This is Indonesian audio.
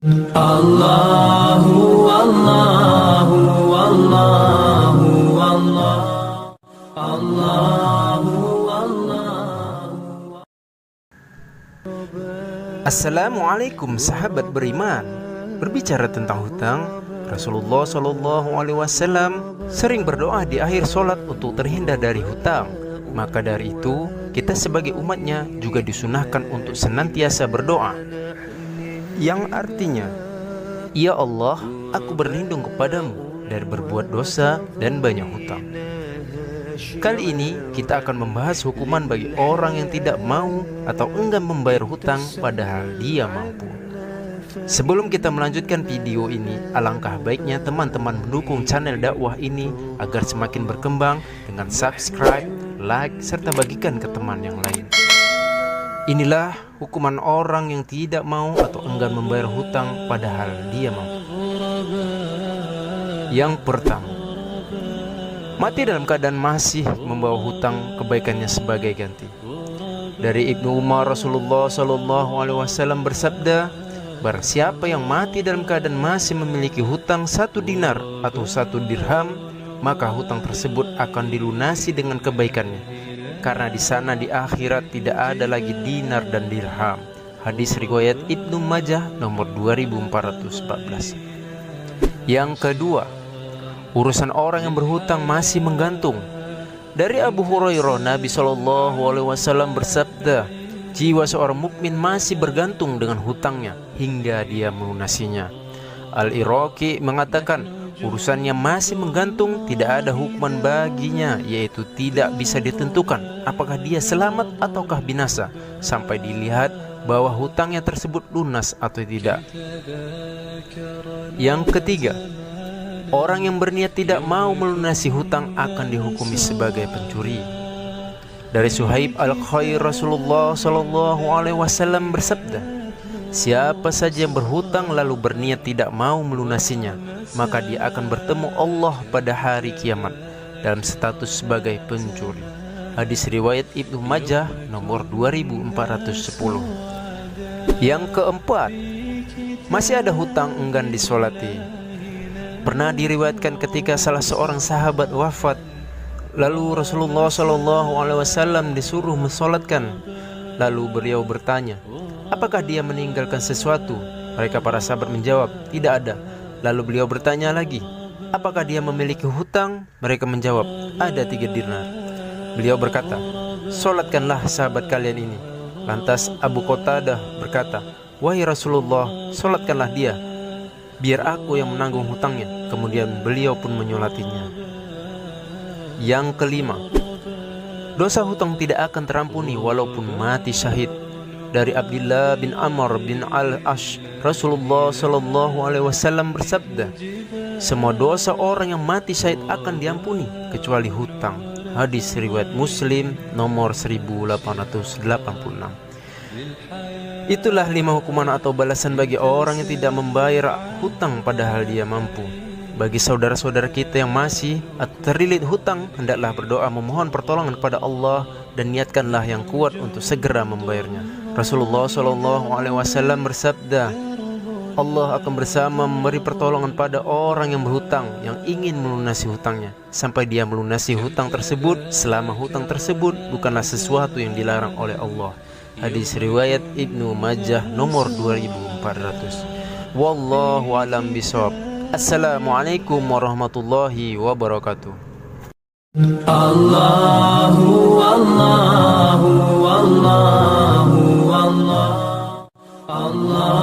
Allahu Allahu Allahu Allah Allahu Allah. Assalamualaikum sahabat beriman. Berbicara tentang hutang, Rasulullah SAW sering berdoa di akhir sholat untuk terhindar dari hutang. Maka dari itu, kita sebagai umatnya juga disunahkan untuk senantiasa berdoa, yang artinya, ya Allah, aku berlindung kepadamu dari berbuat dosa dan banyak hutang. Kali ini kita akan membahas hukuman bagi orang yang tidak mau atau enggan membayar hutang padahal dia mampu. Sebelum kita melanjutkan video ini, alangkah baiknya teman-teman mendukung channel dakwah ini agar semakin berkembang dengan subscribe, like, serta bagikan ke teman yang lain. Inilah hukuman orang yang tidak mau atau enggan membayar hutang padahal dia mampu. Yang pertama, mati dalam keadaan masih membawa hutang kebaikannya sebagai ganti. Dari Ibnu Umar, Rasulullah SAW bersabda, barang siapa yang mati dalam keadaan masih memiliki hutang 1 dinar atau 1 dirham, maka hutang tersebut akan dilunasi dengan kebaikannya. Karena di sana di akhirat tidak ada lagi dinar dan dirham. Hadis riwayat Ibnu Majah nomor 2414. Yang kedua, urusan orang yang berhutang masih menggantung. Dari Abu Hurairah, Nabi SAW bersabda, jiwa seorang mukmin masih bergantung dengan hutangnya hingga dia melunasinya. Al-Iraqi mengatakan, urusannya masih menggantung, tidak ada hukuman baginya, yaitu tidak bisa ditentukan apakah dia selamat ataukah binasa sampai dilihat bahwa hutangnya tersebut lunas atau tidak. Yang ketiga, orang yang berniat tidak mau melunasi hutang akan dihukumi sebagai pencuri. Dari Suhaib Al-Khair, Rasulullah SAW bersabda, siapa saja yang berhutang lalu berniat tidak mau melunasinya, maka dia akan bertemu Allah pada hari kiamat dalam status sebagai pencuri. Hadis riwayat Ibnu Majah nomor 2410. Yang keempat, masih ada hutang enggan disolati. Pernah diriwayatkan ketika salah seorang sahabat wafat, lalu Rasulullah SAW disuruh mensolatkan. Lalu beliau bertanya, apakah dia meninggalkan sesuatu? Mereka para sahabat menjawab, tidak ada. Lalu beliau bertanya lagi, apakah dia memiliki hutang? Mereka menjawab, ada 3 dinar. Beliau berkata, solatkanlah sahabat kalian ini. Lantas Abu Qatadah berkata, wahai Rasulullah, solatkanlah dia, biar aku yang menanggung hutangnya. Kemudian beliau pun menyolatinya. Yang kelima, dosa hutang tidak akan terampuni walaupun mati syahid. Dari Abdullah bin Amr bin Al-Ash, Rasulullah SAW bersabda, semua dosa orang yang mati syahid akan diampuni kecuali hutang. Hadis riwayat Muslim nomor 1886. Itulah 5 hukuman atau balasan bagi orang yang tidak membayar hutang padahal dia mampu. Bagi saudara-saudara kita yang masih atau terlilit hutang, hendaklah berdoa memohon pertolongan kepada Allah dan niatkanlah yang kuat untuk segera membayarnya. Rasulullah SAW bersabda, Allah akan bersama memberi pertolongan pada orang yang berhutang yang ingin melunasi hutangnya sampai dia melunasi hutang tersebut selama hutang tersebut bukanlah sesuatu yang dilarang oleh Allah. Hadis riwayat Ibnu Majah nomor 2400. Wallahu alam bishawab. Assalamualaikum warahmatullahi wabarakatuh. Allahu Allahu Allahu Allah Allah